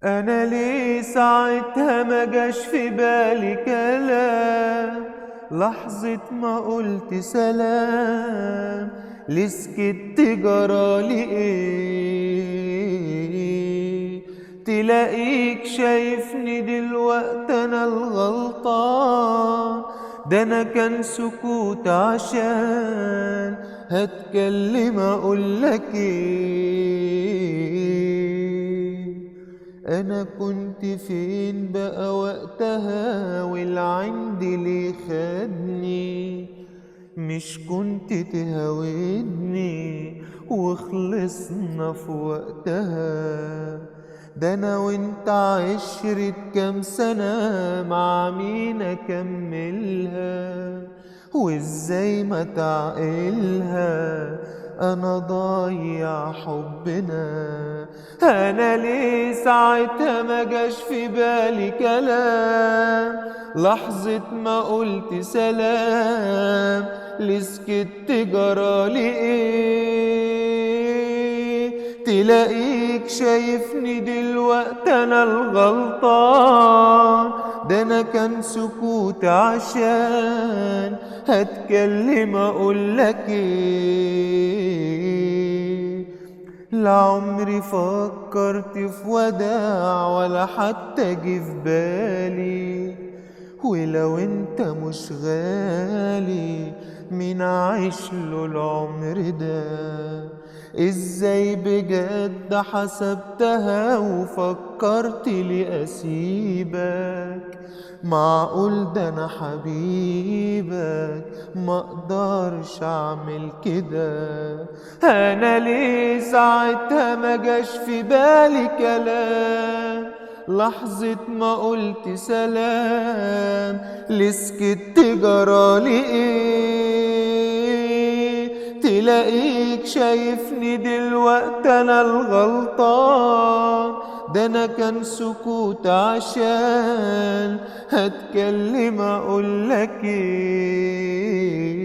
انا ليه ساعتها ما جاش في بالي كلام؟ لحظة ما قلت سلام ليه سكت؟ جرالي ايه؟ تلاقيك شايفني دلوقتي انا الغلطان، ده انا كان سكوت عشان هتكلم اقولك ايه. انا كنت فين بقى وقتها والعند ليه خدني؟ مش كنت تهاودني وخلصنا في وقتها؟ ده انا وانت عشرة كام سنة، مع مين اكملها؟ وازاي ما تعقلها؟ انا ضايع حبنا. انا ليه ساعتها ما جاش في بالي كلام؟ لحظة ما قلت سلام ليه سكت؟ جرالي ايه؟ تلاقيك شايفني دلوقتي انا الغلطان، ده انا كان سكوت عشان هتكلم اقولك ايه. لعمري فكرت في وداع ولا حتى جه في بالي، ولو انت مش غالي مين عايش له العمر ده؟ ازاي بجد حسبتها وفكرت لي اسيبك؟ معقول ده انا حبيبك ما اقدرش اعمل كده؟ انا ليه ساعتها ما جاش في بالي كلام؟ لحظة ما قلت سلام ليه سكت؟ جرالي ايه؟ تلاقيك شايفني دلوقتي انا الغلطان، ده انا كان سكوت عشان هتكلم اقولك ايه.